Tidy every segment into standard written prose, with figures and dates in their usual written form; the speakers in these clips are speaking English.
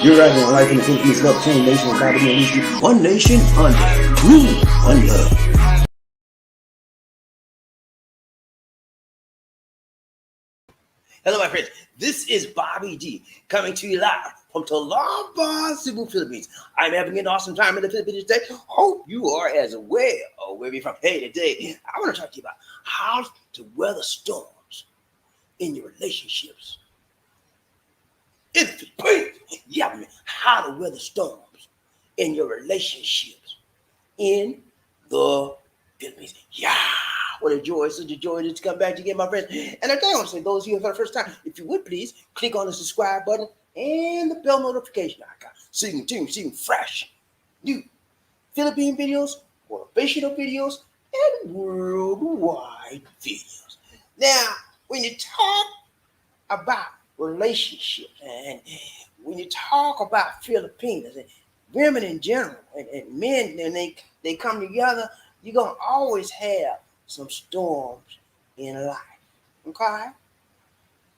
You're right here on Life in the Philippines, love chain nation, and BobbieD and one nation under, one love. Hello, my friends. This is BobbieD coming to you live from Talamba, Cebu, Philippines. I'm having an awesome time in the Philippines today. Hope you are as well. Oh, where are you from? Hey, today I want to talk to you about how to weather storms in your relationships. In the Philippines, yeah, man, how to weather storms in your relationships in the Philippines. Yeah. What a joy, such a joy to come back to get my friends. And I want to say, those of you for the first time, if you would please click on the subscribe button and the bell notification icon so you can see fresh, new Philippine videos, motivational videos, and worldwide videos. Now, when you talk about relationships and when you talk about Filipinos and women in general and men, and they come together, you're going to always have some storms in life. Okay?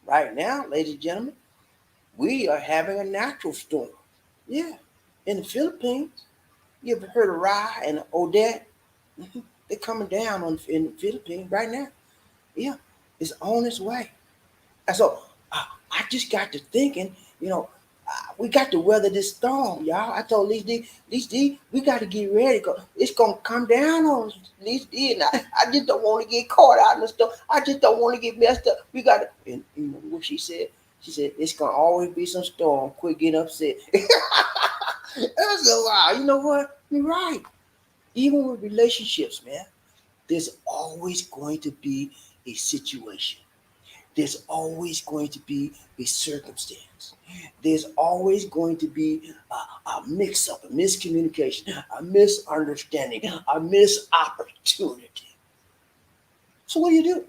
Right now, ladies and gentlemen, we are having a natural storm. Yeah. In the Philippines. You ever heard of Ra and Odette? They're coming down in the Philippines right now. Yeah. It's on its way. And so I just got to thinking, we got to weather this storm, y'all. I told Lisa D, we got to get ready because it's going to come down on us, Lisa D. And I just don't want to get caught out in the storm. I just don't want to get messed up. We got to, and you know what she said? She said, it's going to always be some storm. Quit getting upset. I said, wow, you know what? You're right. Even with relationships, man, there's always going to be a situation. There's always going to be a circumstance. There's always going to be a mix-up, a miscommunication, a misunderstanding, a misopportunity. So what do?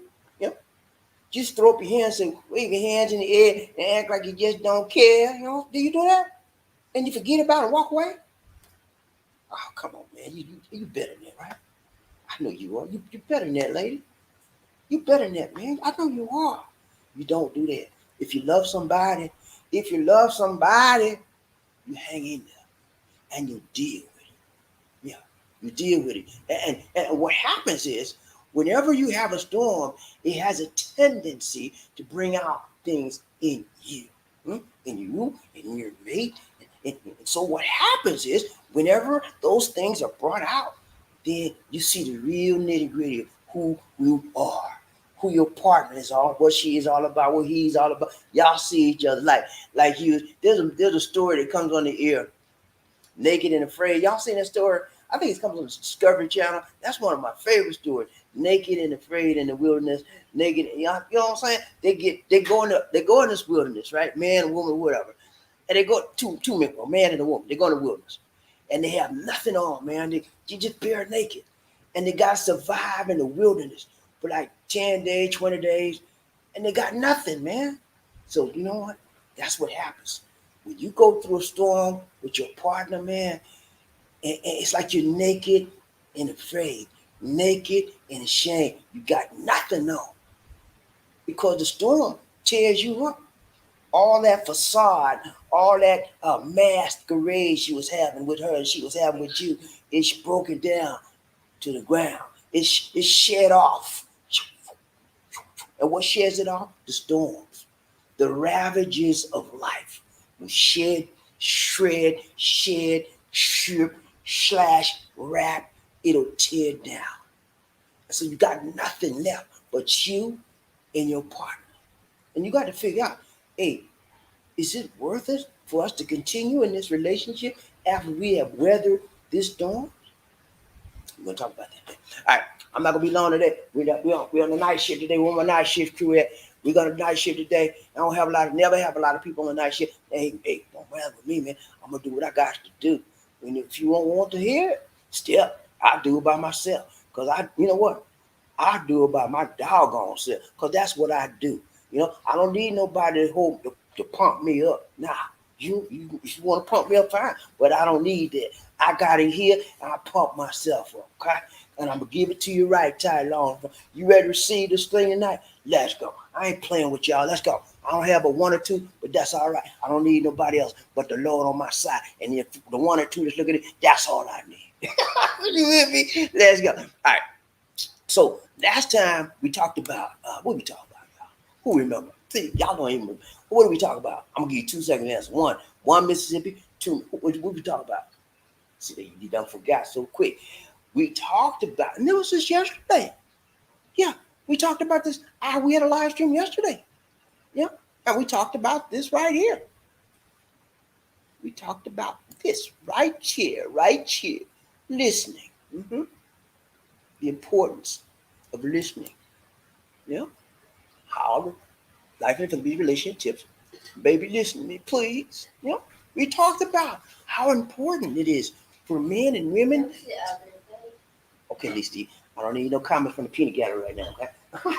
Just throw up your hands and wave your hands in the air and act like you just don't care. Do you do that? And you forget about it and walk away? Oh, come on, man. You better than that, right? I know you are. You better than that, lady. You better than that, man. I know you are. You don't do that. If you love somebody, you hang in there and you deal with it. Yeah, you deal with it. And what happens is, whenever you have a storm, it has a tendency to bring out things in you, in your mate. And so what happens is, whenever those things are brought out, then you see the real nitty-gritty of who you are, who your partner is all, what she is all about, what he's all about. Y'all see each other like you. There's a story that comes on the air, Naked and Afraid. Y'all seen that story? I think it comes on the Discovery Channel. That's one of my favorite stories. Naked and Afraid in the wilderness. Naked, you know what I'm saying? They go in this wilderness, right? Man, woman, whatever. And they go two men, a man and a woman. They go in the wilderness, and they have nothing on, man. They just bare naked, and they got to survive in the wilderness for like 10 days, 20 days, and they got nothing, man. So you know what? That's what happens. When you go through a storm with your partner, man, and it's like you're naked and afraid, naked and ashamed. You got nothing on. Because the storm tears you up. All that facade, all that masquerade she was having with her and she was having with you, it's broken down to the ground. It's shed off. And what sheds it off? The storms, the ravages of life. We shred, strip, slash, wrap. It'll tear down. So you got nothing left but you and your partner. And you got to figure out, hey, is it worth it for us to continue in this relationship after we have weathered this storm? We're going to talk about that. All right, I'm not going to be long today. We're on the night shift today. We're on my night shift crew at. We're going to night shift today. I don't never have a lot of people on the night shift. Hey, don't bother with me, man. I'm going to do what I got to do. And if you don't want to hear it, still, I'll do it by myself. Because you know what? I do it by my doggone self. Because that's what I do. I don't need nobody to pump me up. Nah, You want to pump me up, fine, but I don't need that. I got it here, and I pump myself up, okay? And I'm gonna give it to you right, Ty Long. You ready to receive this thing tonight? Let's go. I ain't playing with y'all. Let's go. I don't have a one or two, but that's all right. I don't need nobody else but the Lord on my side. And if the one or two that's looking at it, that's all I need. You with me? Let's go. All right. So last time we talked about what we talked about, y'all. Who remember? See, y'all don't even remember. What did we talk about? I'm gonna give you 2 seconds answer. One Mississippi. Two. What we talk about? See, you done forgot so quick. We talked about, and it was just yesterday. Yeah, we talked about this. We had a live stream yesterday. Yeah, and we talked about this right here. We talked about this right here, listening. The importance of listening. Yeah, how life and family relationships. Baby, listen to me, please. Yeah, we talked about how important it is for men and women. Okay, Lisa, I don't need no comments from the peanut gallery right now. Okay? That was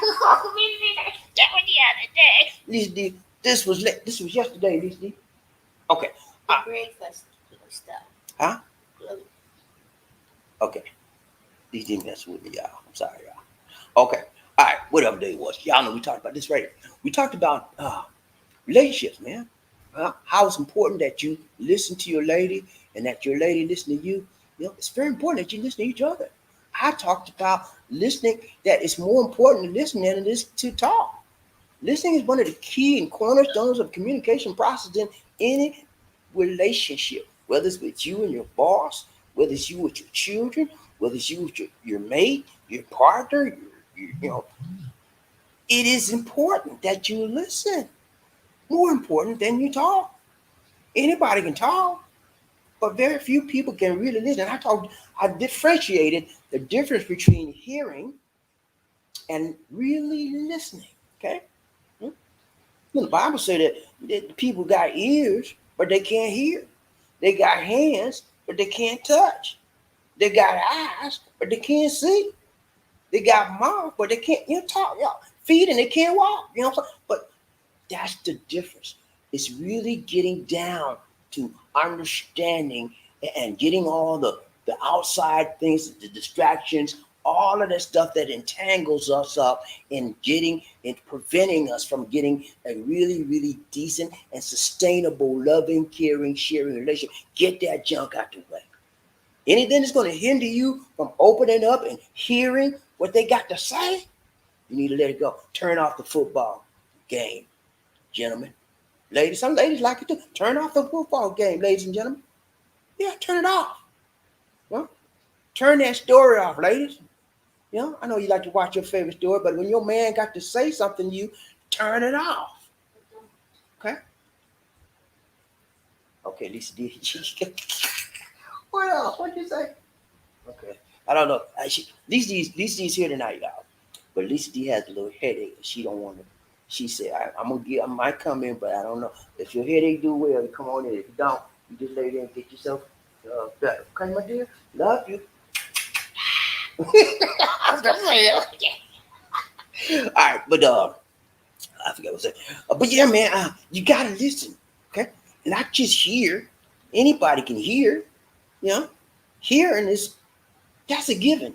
the other day. Lisa, this was yesterday, Lisa. Okay. Breakfast stuff. Huh? Okay. These didn't mess with me, y'all. I'm sorry, y'all. Okay. All right. Whatever day it was. Y'all know we talked about this right. We talked about relationships, man. How it's important that you listen to your lady and that your lady listen to you. You know, it's very important that you listen to each other. I talked about listening, that it's more important to listen than it is to talk. Listening is one of the key and cornerstones of communication process in any relationship, whether it's with you and your boss, whether it's you with your children, whether it's you with your mate, your partner, it is important that you listen. More important than you talk. Anybody can talk, but very few people can really listen. I differentiated the difference between hearing and really listening. Okay? The Bible said that people got ears, but they can't hear. They got hands, but they can't touch. They got eyes, but they can't see. They got mouth, but they can't talk. Feet, and they can't walk. But that's the difference. It's really getting down to understanding and getting all the outside things, the distractions, all of that stuff that entangles us up in getting and preventing us from getting a really, really decent and sustainable, loving, caring, sharing relationship. Get that junk out the way. Anything that's going to hinder you from opening up and hearing what they got to say, you need to let it go. Turn off the football game, gentlemen. Ladies, some ladies like it too. Turn off the football game, ladies and gentlemen. Yeah, turn it off. Well, turn that story off, ladies. I know you like to watch your favorite story, but when your man got to say something to you, turn it off. Okay? Okay, Lisa did. What else? What'd you say? Okay. I don't know. Lisa's here tonight, y'all. But Lisa D has a little headache. She don't want to. She said, I might come in, but I don't know. If your headache do well, you come on in. If you don't, you just lay there and get yourself better. Okay, my dear? Love you. I was going to say that. All right, but I forgot what I said. But yeah, man, you got to listen, okay? Not just hear. Anybody can hear, Hearing that's a given.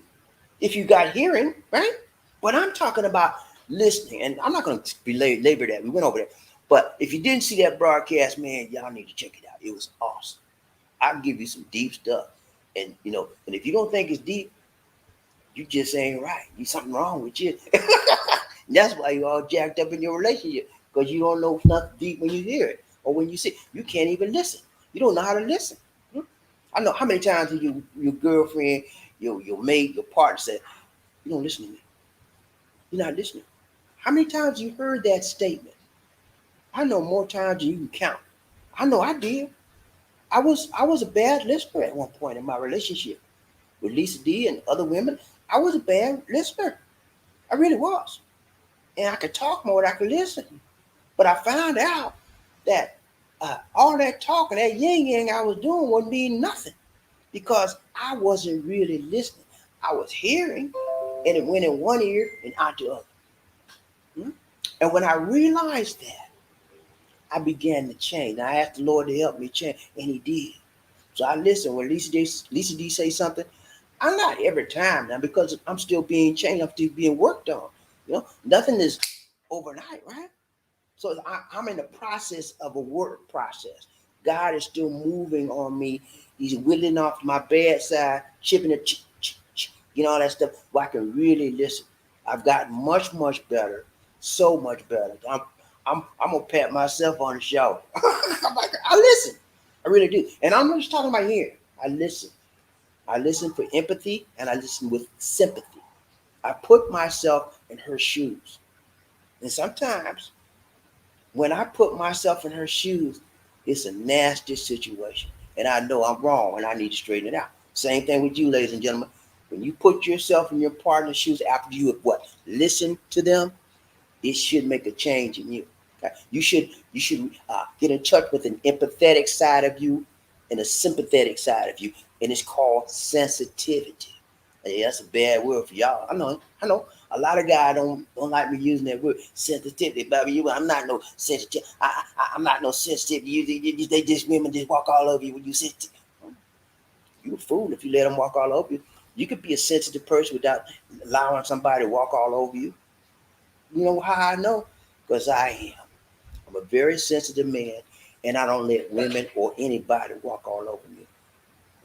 If you got hearing, right? But I'm talking about listening, and I'm not going to belabor that. We went over that. But if you didn't see that broadcast, man, y'all need to check it out. It was awesome. I'll give you some deep stuff. And, and if you don't think it's deep, you just ain't right. There's something wrong with you. That's why you're all jacked up in your relationship, because you don't know nothing deep when you hear it or when you see it. You can't even listen. You don't know how to listen. I know how many times your girlfriend, your mate, your partner said, you don't listen to me. You're not listening. How many times you heard that statement? I know more times than you can count. I know I did. I was a bad listener at one point in my relationship with Lisa D and other women. I was a bad listener. I really was. And I could talk more than I could listen. But I found out that all that talking, that yin-yang I was doing wasn't mean nothing, because I wasn't really listening. I was hearing, and it went in one ear and out the other. And when I realized that, I began to change. And I asked the Lord to help me change, and He did. So I listened when Lisa D say something. I'm not every time now because I'm still being changed. I'm still being worked on. Nothing is overnight, right? So I'm in the process of a work process. God is still moving on me. He's whittling off my bad side, chipping it, all that stuff, where I can really listen. I've gotten much, much better, so much better. I'm gonna pat myself on the shoulder. I listen, I really do, and I'm not just talking about here. I listen. I listen for empathy, and I listen with sympathy. I put myself in her shoes, and sometimes when I put myself in her shoes, it's a nasty situation. And I know I'm wrong and I need to straighten it out. Same thing with you, ladies and gentlemen. When you put yourself in your partner's shoes after you have what? Listen to them, it should make a change in you. Okay? You should get in touch with an empathetic side of you and a sympathetic side of you. And it's called sensitivity. Hey, that's a bad word for y'all. I know. A lot of guys don't like me using that word sensitivity, baby. I'm not no sensitive. I'm not no sensitive. They just women just walk all over you when you sensitive. You a fool if you let them walk all over you. You could be a sensitive person without allowing somebody to walk all over you. You know how I know? Because I am. I'm a very sensitive man, and I don't let women or anybody walk all over me.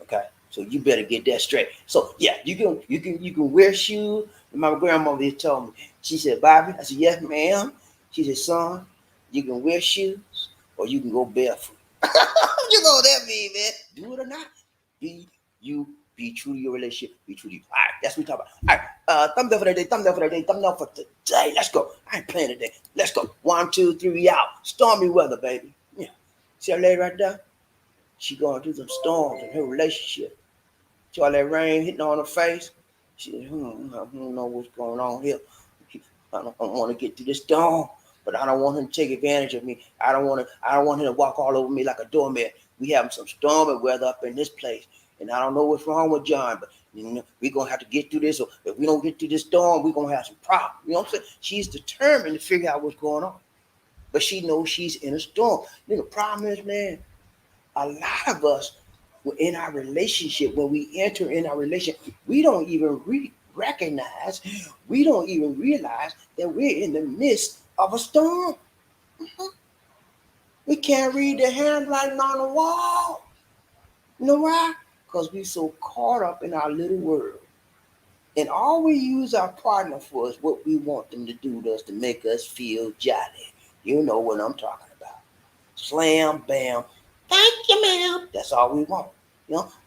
Okay, so you better get that straight. So yeah, you can wear shoes. My grandmother just told me. She said, Bobby. I said, yes, ma'am. She said, son, you can wear shoes or you can go barefoot. You know what that mean, man? Do it or not. Be you. Be true to your relationship. Be true to you. All right, that's what we talk about. All right, thumb down for that day. Thumb down for that day. Thumb down for today. Let's go. I ain't playing today. Let's go. 1, 2, 3, we out. Stormy weather, baby. Yeah. See that lady right there? She going through some storms in her relationship. See all that rain hitting on her face? She said, I don't know what's going on here. I don't want to get through this storm, but I don't want him to take advantage of me. I don't want him to walk all over me like a doormat. We having some stormy weather up in this place. And I don't know what's wrong with John, but we're gonna have to get through this. Or if we don't get through this storm, we're gonna have some problems. You know what I'm saying? She's determined to figure out what's going on. But she knows she's in a storm. The problem is, man, a lot of us in our relationship, when we enter in our relationship, we don't even recognize, we don't even realize that we're in the midst of a storm. We can't read the handwriting on the wall. You know why? Because we're so caught up in our little world. And all we use our partner for is what we want them to do to us to make us feel jolly. You know what I'm talking about. Slam, bam. Thank you, ma'am. That's all we want.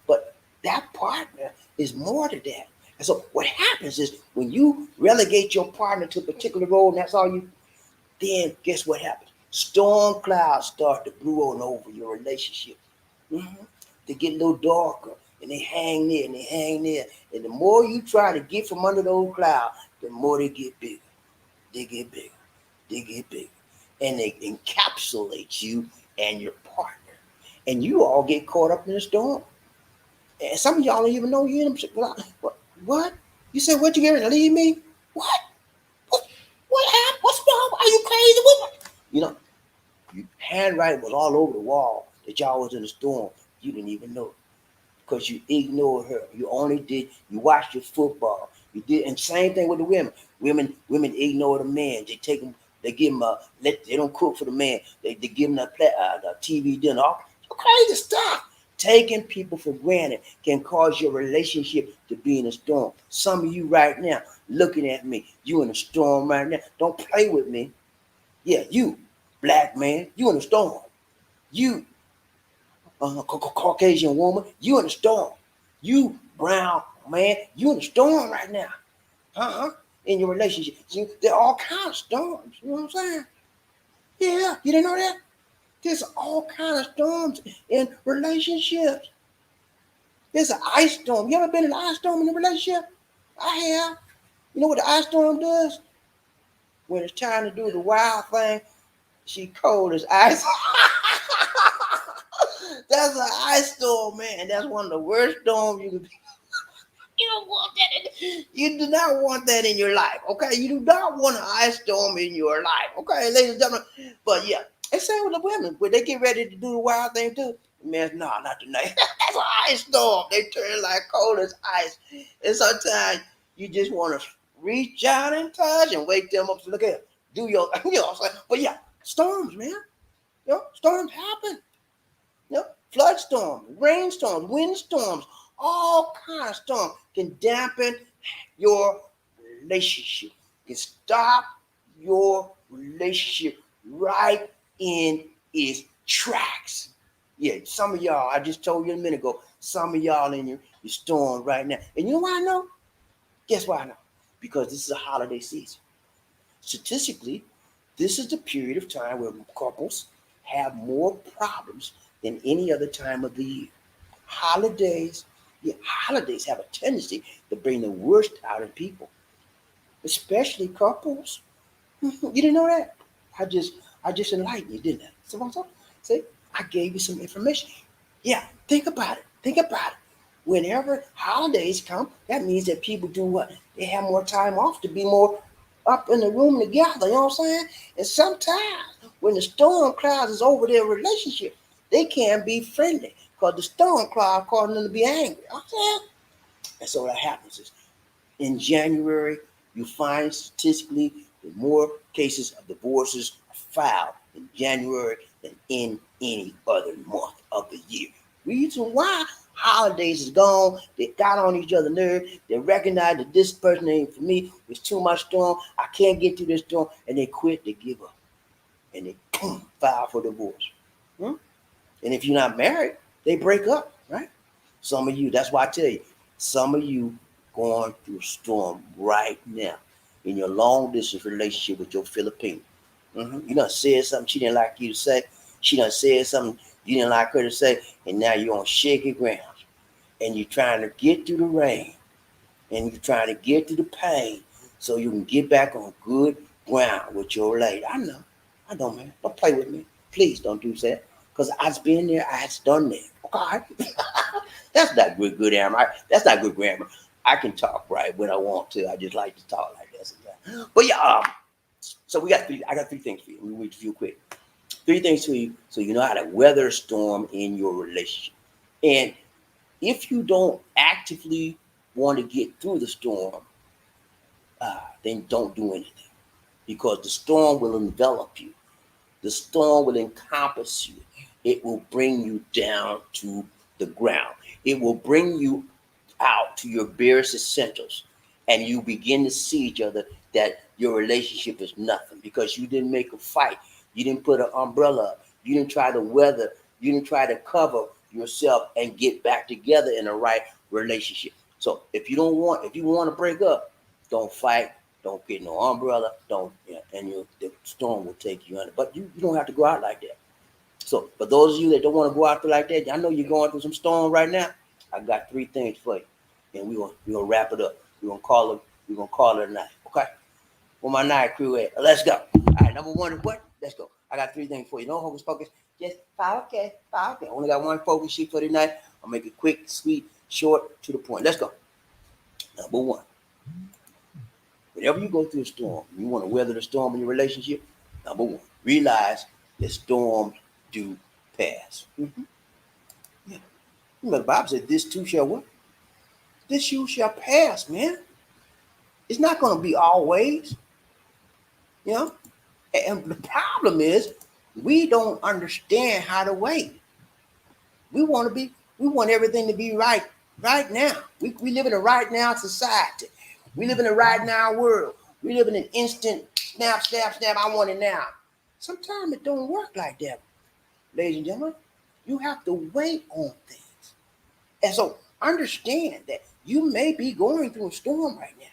But that partner is more to that. And so what happens is when you relegate your partner to a particular role and that's all you, then guess what happens? Storm clouds start to brew on over your relationship. They get a little darker and they hang there and they hang there. And the more you try to get from under those clouds, the more they get bigger. They get bigger. They get bigger. And they encapsulate you and your partner. And you all get caught up in the storm. And some of y'all don't even know you're in them. What? You said, what, you getting ready to leave me? What? What happened? What's wrong? Are you crazy? What? Your handwriting was all over the wall that y'all was in the storm. You didn't even know it because you ignored her. You watched your football. You did, and same thing with the women. Women ignore the man. They take them. They give them they don't cook for the man. They give them the TV dinner. All crazy stuff. Taking people for granted can cause your relationship to be in a storm. Some of you right now looking at me, you in a storm right now. Don't play with me. Yeah, you, black man, you in a storm. You, Caucasian woman, you in a storm. You, brown man, you in a storm right now. In your relationship. There are all kinds of storms. You know what I'm saying? Yeah, you didn't know that? There's all kinds of storms in relationships. There's an ice storm. You ever been in an ice storm in a relationship? I have. You know what the ice storm does? When it's time to do the wild thing, she cold as ice. That's an ice storm, man. That's one of the worst storms you could be. You don't want that. You do not want that in your life, okay? You do not want an ice storm in your life, okay, ladies and gentlemen. But yeah, And same with the women. When they get ready to do the wild thing too, man, no, not tonight. That's an ice storm. They turn like cold as ice. And sometimes you just want to reach out and touch and wake them up to look at do your, you know what I'm saying? But yeah, storms, man. You know, storms happen. You know, flood storms, rainstorms, windstorms, all kinds of storms can dampen your relationship, can stop your relationship right in its tracks. Yeah, some of y'all, I just told you a minute ago, some of y'all in your storm right now. And you know why I know? Guess why I know? Because this is a holiday season. Statistically, this is the period of time where couples have more problems than any other time of the year. Holidays, yeah, holidays have a tendency to bring the worst out of people, especially couples. You didn't know that? I just enlightened you, didn't I? So see, I gave you some information. Yeah, think about it. Think about it. Whenever holidays come, that means that people do what? They have more time off to be more up in the room together. You know what I'm saying? And sometimes when the storm clouds is over their relationship, they can't be friendly because the storm cloud causing them to be angry. You know what I'm saying? And so what happens is in January, you find statistically that more cases of divorces are filed in January than in any other month of the year. Reason why? Holidays is gone. They got on each other's nerves. They recognize that this person ain't for me. It's too much storm. I can't get through this storm. And they quit. They give up. And they file for divorce. And if you're not married, they break up, right? Some of you, that's why I tell you, some of you going through a storm right now in your long distance relationship with your Philippine. You done said something she didn't like you to say. She done said something you didn't like her to say, and now you're on shaky ground. And you're trying to get through the rain, and you're trying to get through the pain so you can get back on good ground with your lady. I know, man. Don't play with me. Please don't do that. Because I've been there, I've done that. Okay? That's not good grammar. That's not good grammar. I can talk right when I want to. I just like to talk like that sometimes. But yeah, so I got three things for you. Let me read a few quick. Three things for you so you know how to weather a storm in your relationship. And if you don't actively want to get through the storm, then don't do anything because the storm will envelop you. The storm will encompass you. It will bring you down to the ground. It will bring you out to your barest essentials. And you begin to see each other that your relationship is nothing because you didn't make a fight. You didn't put an umbrella up. You didn't try to weather. You didn't try to cover yourself and get back together in the right relationship. So if you want to break up, don't fight. Don't get no umbrella. Don't, and the storm will take you under. But you don't have to go out like that. So for those of you that don't want to go out there like that, I know you're going through some storm right now. I got three things for you, and we're gonna wrap it up. We're gonna call it a night. Okay? Where my night crew at? Let's go. All right, number one is what? Let's go. I got three things for you. No hocus pocus. Just 5 okay. Only got one focus sheet for tonight. I'll make it quick, sweet, short, to the point. Let's go. Number one. Whenever you go through a storm, you want to weather the storm in your relationship. Number one, realize that storms do pass. Yeah. Remember, the Bible said, "This too shall what? This you shall pass, man." It's not going to be always, you know. And the problem is, we don't understand how to wait. We want everything to be right now. We live in a right now society. We live in a right now world. We live in an instant snap. I want it now. Sometimes it don't work like that, ladies and gentlemen. You have to wait on things. And so understand that you may be going through a storm right now,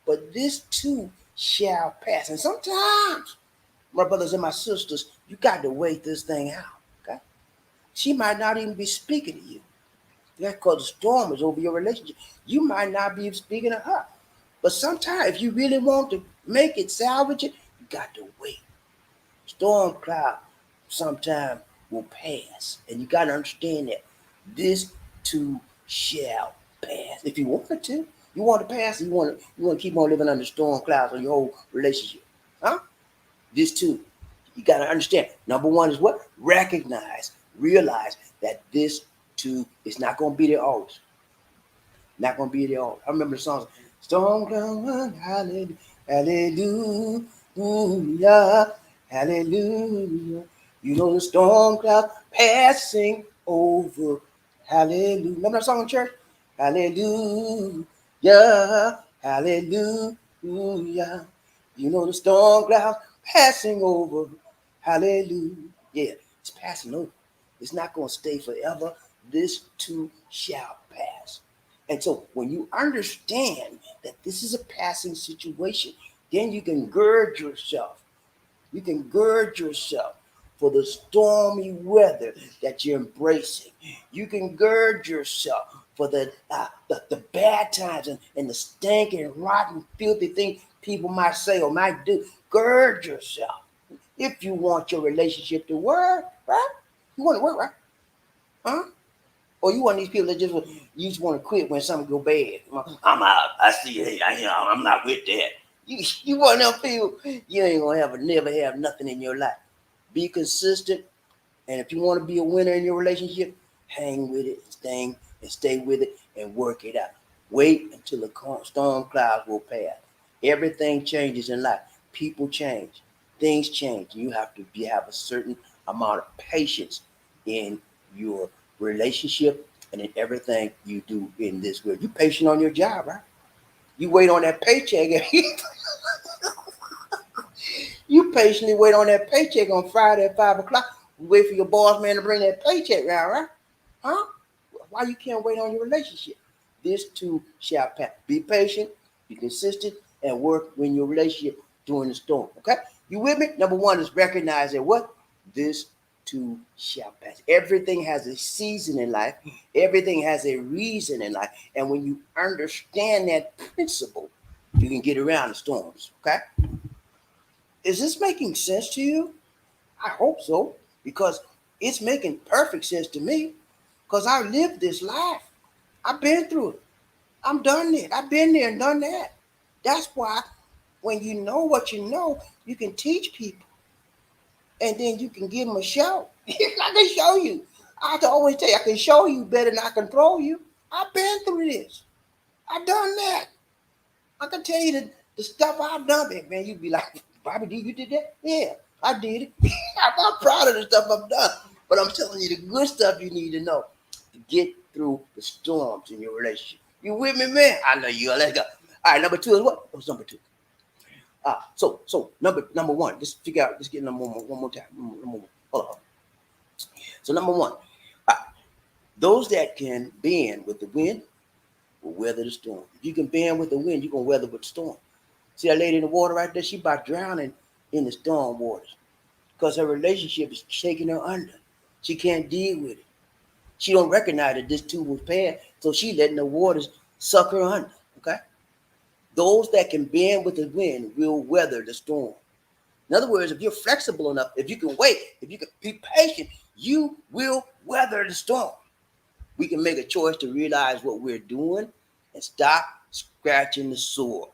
but this too shall pass. And sometimes, my brothers and my sisters, you got to wait this thing out. Okay? She might not even be speaking to you. That's because the storm is over your relationship. You might not be speaking to her. But sometimes, if you really want to make it, salvage it, you got to wait. Storm cloud sometime will pass. And you got to understand that this too shall pass. If you want it to, you want to pass, you want to keep on living under storm clouds on your whole relationship. Huh? This too You got to understand. Number one is what? Recognize, realize that this too is not going to be there always. Not going to be there always. I remember the songs. Storm cloud, hallelujah, hallelujah, hallelujah. You know the storm cloud passing over. Hallelujah. Remember that song in church? Hallelujah, hallelujah. You know the storm cloud passing over. Hallelujah. Yeah, it's passing over. It's not going to stay forever. This too shall pass. And so when you understand that this is a passing situation, then you can gird yourself. You can gird yourself for the stormy weather that you're embracing. You can gird yourself for the bad times and the stinking, rotten, filthy things people might say or might do. Gird yourself if you want your relationship to work, right? You want it to work, right? Huh? Or you want these people that you just want to quit when something go bad. I'm out. I see it. I'm not with that. You want them people, you ain't gonna never have nothing in your life. Be consistent, and if you want to be a winner in your relationship, hang with it, stay with it, and work it out. Wait until the storm clouds will pass. Everything changes in life. People change, things change. You have to have a certain amount of patience in your relationship and in everything you do in this world. You patient on your job, right? You wait on that paycheck. You patiently wait on that paycheck on Friday at 5 o'clock. Wait for your boss man to bring that paycheck round, right? Huh? Why you can't wait on your relationship? This too shall pass. Be patient, be consistent, and work in your relationship during the storm. Okay? You with me? Number one is recognize that what? This too shall pass. Everything has a season in life. Everything has a reason in life. And when you understand that principle, you can get around the storms. Okay? Is this making sense to you? I hope so, because it's making perfect sense to me, because I lived this life. I've been through it. I'm done it. I've been there and done that. That's why when you know what you know, you can teach people, and then you can give them a show. I can show you. I have to always tell you, I can show you better than I control you. I've been through this. I've done that. I can tell you the stuff I've done, man. You'd be like, BobbieD, you did that? Yeah, I did it. I'm proud of the stuff I've done. But I'm telling you the good stuff you need to know to get through the storms in your relationship. You with me, man? I know you are. Let's go. All right, number two is what? What's number two? So number one, let's get number one more time. Number one. Hold on. So number one, those that can bend with the wind will weather the storm. If you can bend with the wind, you're gonna weather with the storm. See that lady in the water right there? She about drowning in the storm waters because her relationship is shaking her under. She can't deal with it. She don't recognize that this too was past, so she letting the waters suck her under. Okay? Those that can bend with the wind will weather the storm. In other words, if you're flexible enough, if you can wait, if you can be patient, you will weather the storm. We can make a choice to realize what we're doing and stop scratching the sore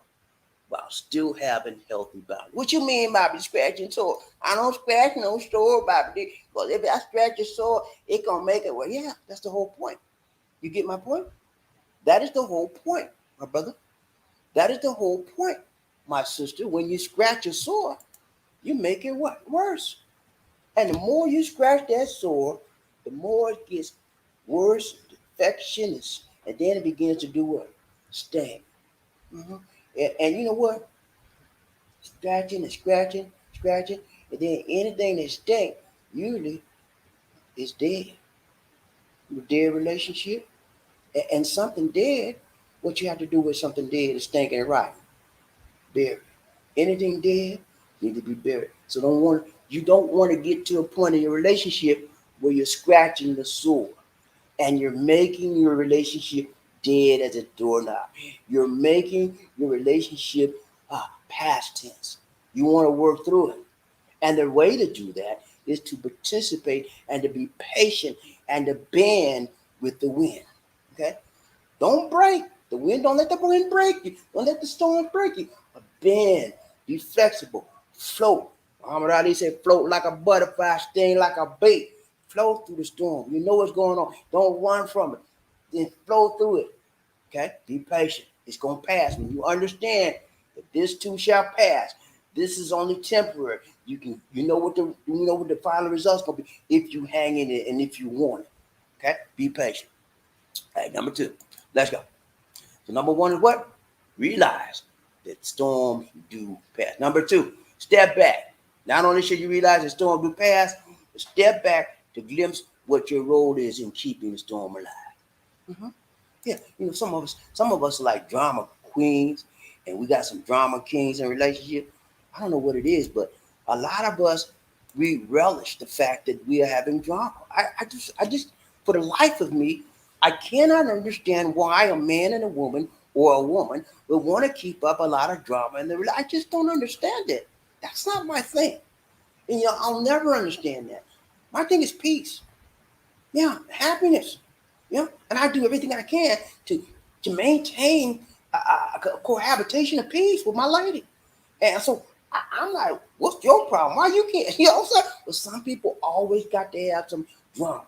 while still having healthy boundaries. What you mean by scratching sore? I don't scratch no sore, BobbieD, because if I scratch a sore, it gonna make it. Well, yeah, that's the whole point. You get my point? That is the whole point, my brother. That is the whole point, my sister. When you scratch a sore, you make it what? Worse. And the more you scratch that sore, the more it gets worse, infection, and then it begins to do what? Sting. Mm-hmm. And you know what? Scratching and scratching, and then anything that stinks usually is dead. Your dead relationship, and something dead. What you have to do with something dead is stinking right. Bury. Anything dead need to be buried. So you don't want to get to a point in your relationship where you're scratching the sore and you're making your relationship dead as a doorknob. You're making your relationship past tense. You want to work through it. And the way to do that is to participate and to be patient and to bend with the wind. Okay? Don't break. The wind, don't let the wind break you. Don't let the storm break you. But bend. Be flexible. Float. Muhammad Ali said, float like a butterfly, sting like a bait. Flow through the storm. You know what's going on. Don't run from it. Then flow through it. Okay? Be patient. It's going to pass. When you understand that this too shall pass, this is only temporary. You know what the final result's going to be if you hang in it and if you want it. Okay? Be patient. All right, number 2. Let's go. So number 1 is what? Realize that storms do pass. Number 2, step back. Not only should you realize that storms do pass, but step back to glimpse what your role is in keeping the storm alive. Mm-hmm. Yeah, some of us are like drama queens, and we got some drama kings in relationship. I don't know what it is, but a lot of us, we relish the fact that we are having drama. I just, for the life of me, I cannot understand why a man and a woman or a woman would want to keep up a lot of drama in the relationship. I just don't understand it. That's not my thing. And I'll never understand that. My thing is peace. Yeah, happiness. And I do everything I can to maintain a cohabitation of peace with my lady. And so I'm like, what's your problem? Why you can't? What I'm saying? Well, some people always got to have some drama.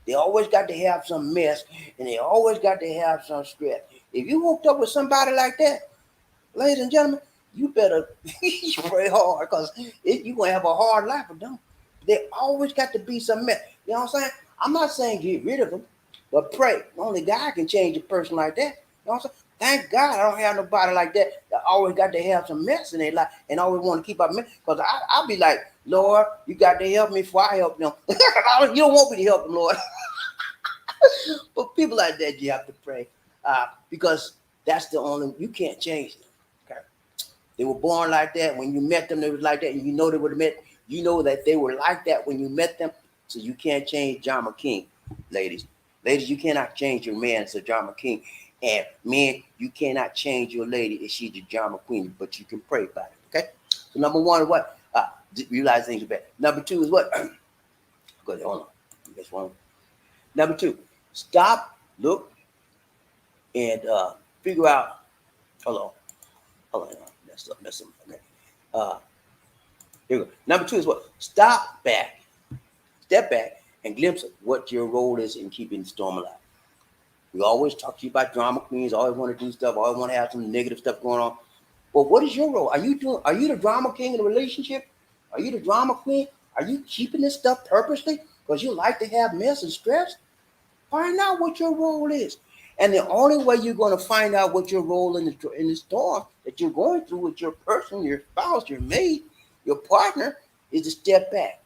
They always got to have some mess, and they always got to have some stress. If you hooked up with somebody like that, ladies and gentlemen, you better pray hard, because you're going to have a hard life with them. They always got to be some mess. You know what I'm saying? I'm not saying get rid of them, but pray. Only God can change a person like that. You know what I'm saying? Thank God I don't have nobody like that always got to have some mess in their life and always want to keep up mess. Because I'll be like, Lord, you got to help me before I help them. You don't want me to help them, Lord. But people like that, you have to pray, because that's the only, you can't change them. Okay? They were born like that. When you met them, they was like that. And you know they would have met, you know that they were like that when you met them. So you can't change John McKean, ladies. Ladies, you cannot change your man to John McKean. And men, you cannot change your lady if she's the John McQueen, but you can pray about it. Okay? So number 1 is what? Realize things are bad. Number 2 is what? Go ahead, hold on. This one. Number 2, stop, look, and figure out. Hold on. Mess up. Okay. Here we go. Number 2 is what? Step back, and glimpse of what your role is in keeping the storm alive. We always talk to you about drama queens, always want to do stuff, always want to have some negative stuff going on. But what is your role? Are you the drama king in a relationship? Are you the drama queen? Are you keeping this stuff purposely because you like to have mess and stress? Find out what your role is. And the only way you're going to find out what your role in the storm that you're going through with your person, your spouse, your mate, your partner, is to step back.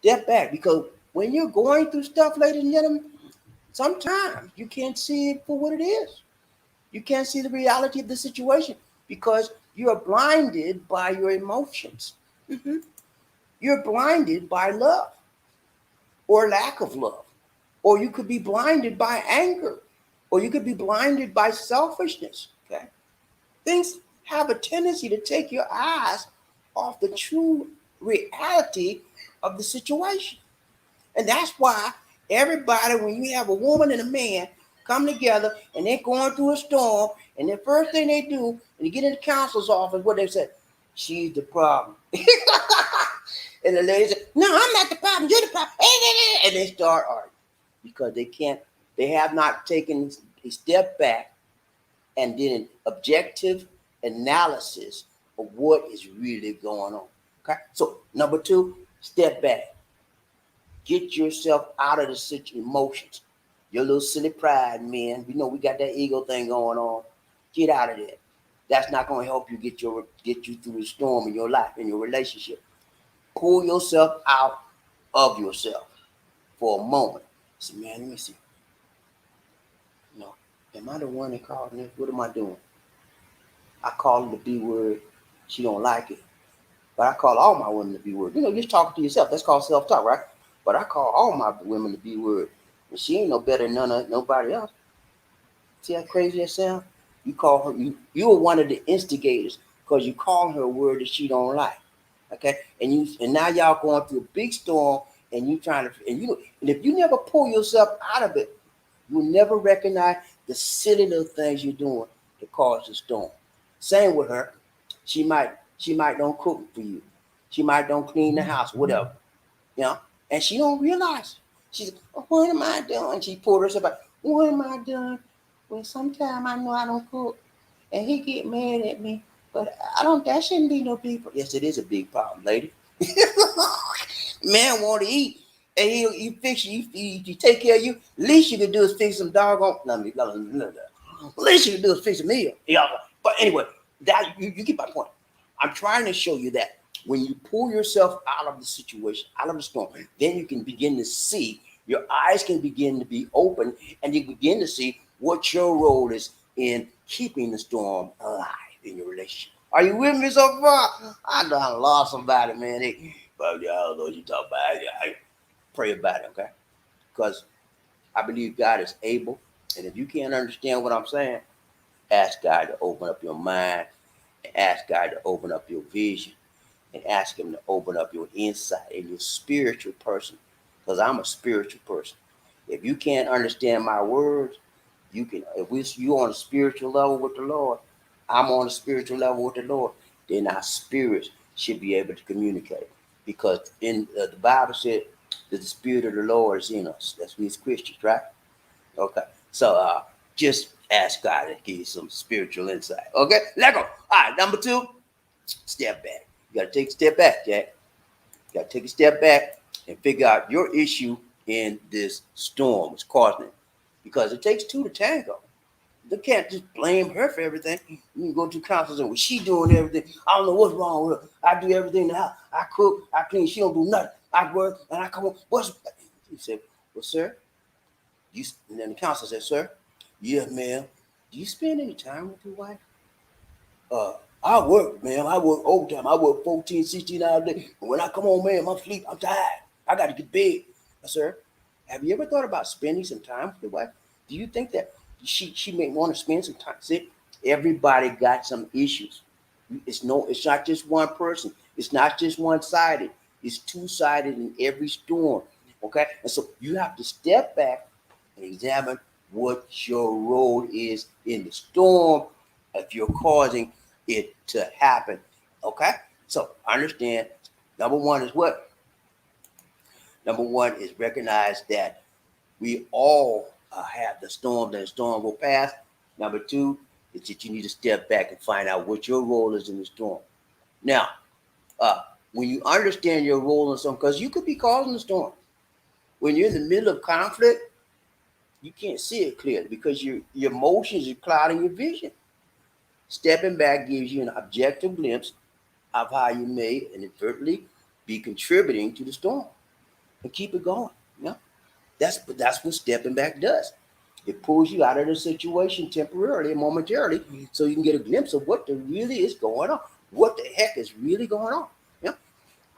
Step back, because when you're going through stuff, ladies and gentlemen, sometimes you can't see it for what it is. You can't see the reality of the situation because you are blinded by your emotions. Mm-hmm. You're blinded by love or lack of love. Or you could be blinded by anger. Or you could be blinded by selfishness. Okay? Things have a tendency to take your eyes off the true reality of the situation. And that's why everybody, when you have a woman and a man come together and they're going through a storm, and the first thing they do when they get in the counselor's office, what they say, she's the problem. And the lady said, no, I'm not the problem, you're the problem. And they start arguing because they have not taken a step back and did an objective analysis of what is really going on. Okay. So number 2, step back. Get yourself out of the emotions. Your little silly pride, man. We know we got that ego thing going on. Get out of there. That's not going to help you get you through the storm in your life, in your relationship. Pull yourself out of yourself for a moment. Say, man, let me see. No, am I the one that called this? What am I doing? I call her the B word. She don't like it. But I call all my women the B word. Just talking to yourself. That's called self-talk, right? But I call all my women the B word. And she ain't no better than nobody else. See how crazy that sounds? You call her, you were one of the instigators because you call her a word that she don't like. Okay? And now y'all going through a big storm and you trying to, and if you never pull yourself out of it, you'll never recognize the silly little things you're doing to cause the storm. Same with her. She might don't cook for you. She might don't clean the house, whatever, you know, and she don't realize. She's, oh, what am I doing? She pulled herself back. What am I doing? Well, sometimes I know I don't cook, and he get mad at me, but I don't. That shouldn't be no big problem. Yes, it is a big problem, lady. Man want to eat, and he fix you, he take care of you. Least you can do is fix some doggone. Least you can do is fix a meal. Yeah, but anyway, that you get my point. I'm trying to show you that when you pull yourself out of the situation, out of the storm, then you can begin to see. Your eyes can begin to be open, and you begin to see what your role is in keeping the storm alive in your relationship. Are you with me so far? I done lost somebody, man. But I don't know what you talk about. I pray about it, okay? Because I believe God is able, and if you can't understand what I'm saying, ask God to open up your mind, and ask God to open up your vision, and ask Him to open up your insight and your spiritual person. Because I'm a spiritual person. If you can't understand my words, you can. If you on a spiritual level with the Lord, I'm on a spiritual level with the Lord, then our spirits should be able to communicate. Because in the Bible said that the Spirit of the Lord is in us. That's we as Christians, right? Okay. So just ask God to give you some spiritual insight. Okay, let go. All right, number 2, step back. You got to take a step back, Jack. You got to take a step back and figure out your issue in this storm. What's causing it? Because it takes 2 to tango. They can't just blame her for everything. You can go to counselors and, well, she doing everything. I don't know what's wrong with her. I do everything in the house. I cook, I clean. She don't do nothing. I work and I come home. What's? He said, well, sir, and then the counselor said, sir, yeah, ma'am, do you spend any time with your wife? I work, man. I work overtime. I work 14, 16 hours a day. And when I come home, man, I'm sleep. I'm tired. I got to get bed. Sir, have you ever thought about spending some time with your wife? Do you think that she may want to spend some time? See, everybody got some issues. It's not just one person. It's not just one-sided. It's two-sided in every storm. Okay? And so you have to step back and examine what your role is in the storm if you're causing it to happen. Okay? So understand, number 1 is what? Number 1 is recognize that we all have the storm, that the storm will pass. Number 2 is that you need to step back and find out what your role is in the storm. Now, when you understand your role in the storm, because you could be causing the storm. When you're in the middle of conflict, you can't see it clearly because your emotions are clouding your vision. Stepping back gives you an objective glimpse of how you may inadvertently be contributing to the storm and keep it going. You know? That's what stepping back does. It pulls you out of the situation temporarily and momentarily so you can get a glimpse of what really is going on. What the heck is really going on? You know?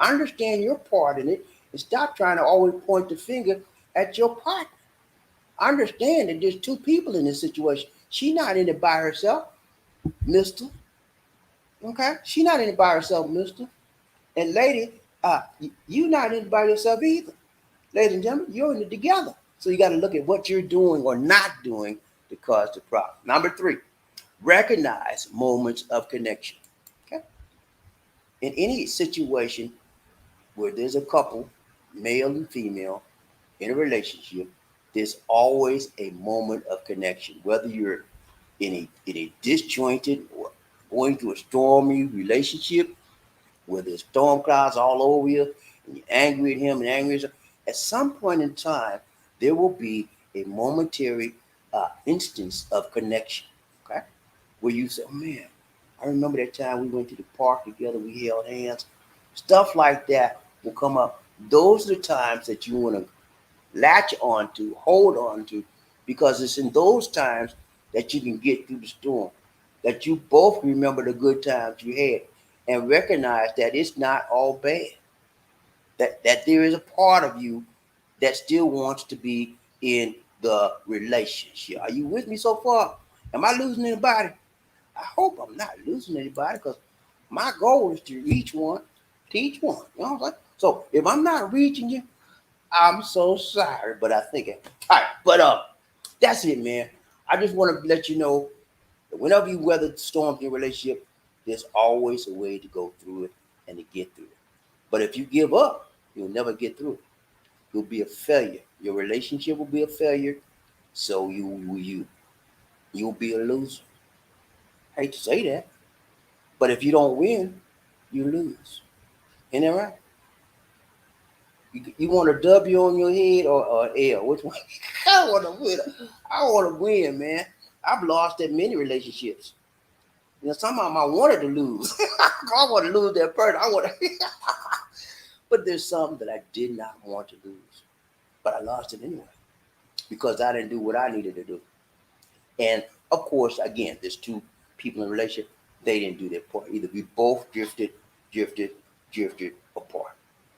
Understand your part in it and stop trying to always point the finger at your partner. Understand that there's 2 people in this situation. She's not in it by herself, mister. Okay? She's not in it by herself, mister. And lady, you're not in it by yourself either. Ladies and gentlemen, you're in it together. So you got to look at what you're doing or not doing to cause the problem. Number 3, recognize moments of connection. Okay? In any situation where there's a couple, male and female, in a relationship, there's always a moment of connection. Whether you're in a disjointed or going through a stormy relationship, where there's storm clouds all over you, and you're angry at him and angry at her, at some point in time, there will be a momentary instance of connection, okay? Where you say, oh, man, I remember that time we went to the park together, we held hands. Stuff like that will come up. Those are the times that you want to latch on to, hold on to, because it's in those times that you can get through the storm, that you both remember the good times you had and recognize that it's not all bad, that there is a part of you that still wants to be in the relationship. Are you with me so far? Am I losing anybody? I hope I'm not losing anybody because my goal is to reach one, teach one. You know what I'm saying? So if I'm not reaching you, I'm so sorry, but I think it. All right, but that's it, man. I just want to let you know that whenever you weather storms in your relationship, there's always a way to go through it and to get through it. But if you give up, you'll never get through it. You'll be a failure. Your relationship will be a failure. So you'll be a loser. I hate to say that, but if you don't win, you lose. Isn't that right? You want a W on your head or an L? Which one? I want to win. I want to win, man. I've lost that many relationships. Some of them I wanted to lose. I want to lose that person. I want to, but there's some that I did not want to lose, but I lost it anyway because I didn't do what I needed to do. And of course, again, there's two people in a relationship. They didn't do their part. Either we both drifted apart.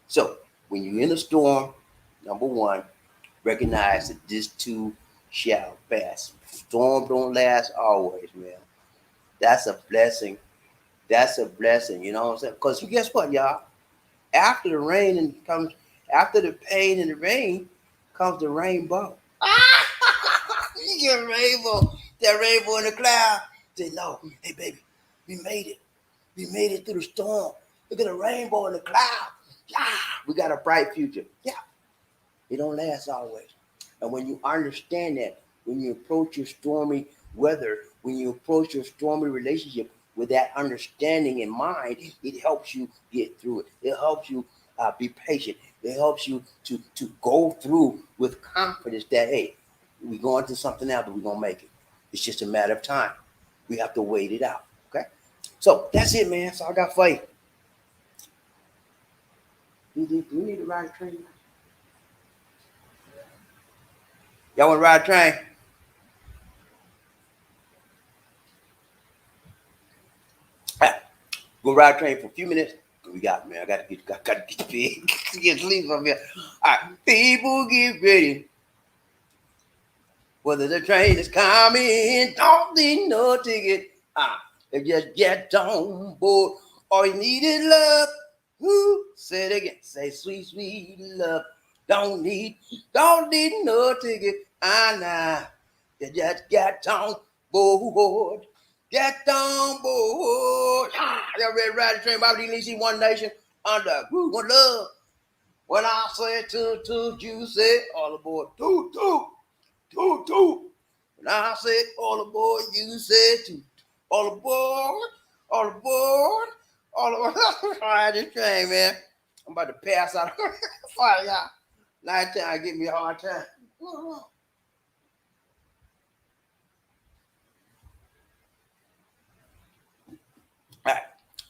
So when you're in a storm, number one, recognize that this too shall pass. Storm don't last always, man. That's a blessing. That's a blessing. You know what I'm saying? Because guess what, y'all? After the rain and comes, after the pain and the rain comes the rainbow. You get a rainbow, that rainbow in the cloud. Say, no, hey baby, we made it. We made it through the storm. Look at the rainbow in the cloud. Yeah, we got a bright future. Yeah, it don't last always. And when you understand that, when you approach your stormy weather, when you approach your stormy relationship with that understanding in mind, it helps you get through it. It helps you be patient. It helps you to go through with confidence that, hey, we're going through something else, but we're going to make it. It's just a matter of time. We have to wait it out, okay? So that's it, man. That's all I got for you. You need to ride a train? Y'all want to ride a train? Go ride a train for a few minutes. We got, man. I got to get to bed. Get sleep up here. All right, people, get ready. Whether the train is coming, don't need no ticket. If you just get on board, all you need is love. Woo, say it again. Say sweet, sweet love. Don't need no ticket. Nah. You just get on board. Get on board. Y'all ready to ride the train? BobbieD, one nation under one love. When I say toot, you say all aboard. Toot, toot. Toot, toot. When I say all aboard, you say toot. All aboard, all aboard, all aboard. Ride this train, man. I'm about to pass out. Fire, y'all. Nighttime give me a hard time. All right.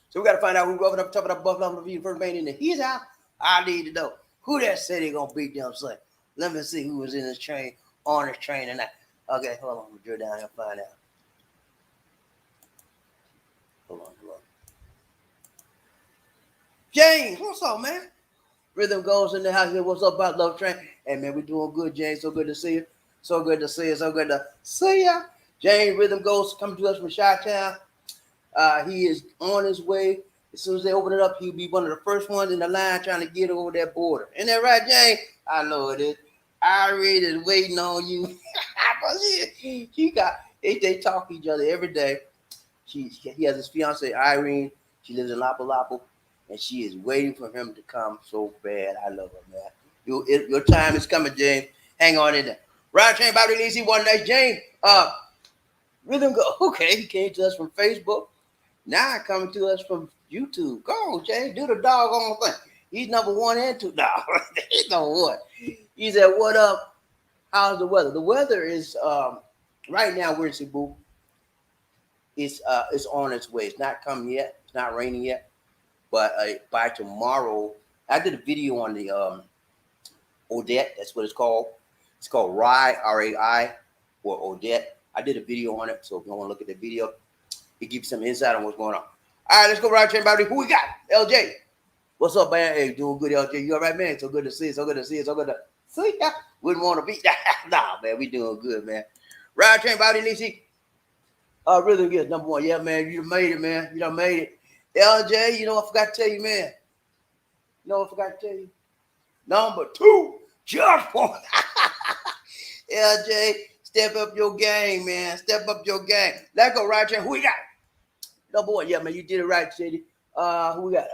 So we got to find out who's rubbing up top of the Buffalo the first man in the he's out. I need to know who that said he gonna beat them. Son. Let me see who was in this train. On this train tonight. Okay, hold on. I'm gonna drill down here and find out. Hold on. James, what's up, man? Rhythm goes in the house here. What's up about Love Train? Hey, man, we doing good, James. So good to see you. So good to see you. So good to see ya. James Rhythm Goes coming to us from Chi-Town. He is on his way. As soon as they open it up, he'll be one of the first ones in the line trying to get over that border. Isn't that right, James? I know it is. Irene is waiting on you. They talk to each other every day. He has his fiance Irene. She lives in Lapu Lapu, and she is waiting for him to come so bad. I love her, man. Your time is coming, James. Hang on in there. Ride Train, BobbieD, one night, James. Rhythm go. Okay, he came to us from Facebook. Now coming to us from YouTube. Go, James. Do the doggone thing. He's number 1 and 2. No, he's number 1. He said, what up? How's the weather? The weather is right now we're in Cebu. It's on its way. It's not coming yet. It's not raining yet. But by tomorrow, I did a video on the Odette. That's what it's called. It's called Rai, R-A-I, or Odette. I did a video on it. So if you want to look at the video, it gives you some insight on what's going on. All right, let's go ride train, BobbieD. Who we got? LJ. What's up, man? Hey, doing good, LJ. You all right, man? So good to see you. So good to see you. So good to see ya. Wouldn't want to be. Nah, man. We doing good, man. Ride train, BobbieD. Really good. Number 1. Yeah, man. You done made it, man. You done made it. LJ, you know what I forgot to tell you, man? You know what I forgot to tell you? Number 2. Just one. LJ, step up your game, man. Step up your game. Let's go, ride train. Who we got? Number 1. Yeah, man. You did it right, City. Who we got?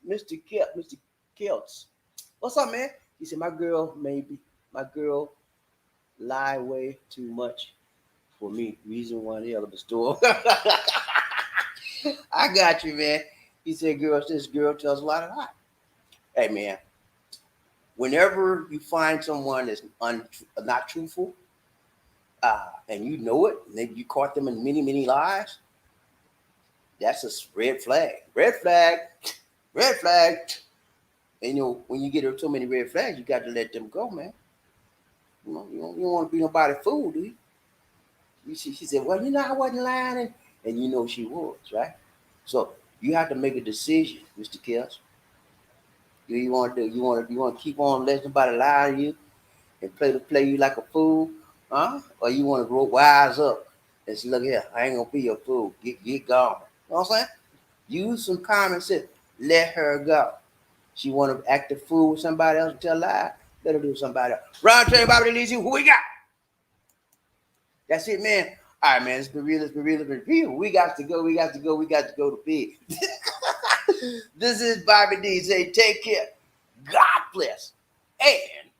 Mr. Kip. Mr. Kilts. What's up, man? He said, my girl lie way too much for me. Reason one hell of a store. I got you, man. He said, this girl tells a lot of lies. Hey, man, whenever you find someone that's not truthful, and you know it, and maybe you caught them in many, many lies, that's a red flag. Red flag. Red flag. And when you get so many red flags, you got to let them go, man. You don't want to be nobody fool, do you? She said, well, I wasn't lying. And you know she was, right? So you have to make a decision, Mr. Kells. Do you want to keep on letting somebody lie to you and play you like a fool? Huh? Or you want to grow wise up and say, look here, I ain't gonna be a fool. Get gone. You know what I'm saying? Use some common sense. Let her go. She want to act a fool with somebody else and tell a lie. Let her do somebody else. Ron, tell everybody leaves you. Who we got? That's it, man. All right, man. It's been real. We got to go to bed. This is BobbieD. Say, take care. God bless. And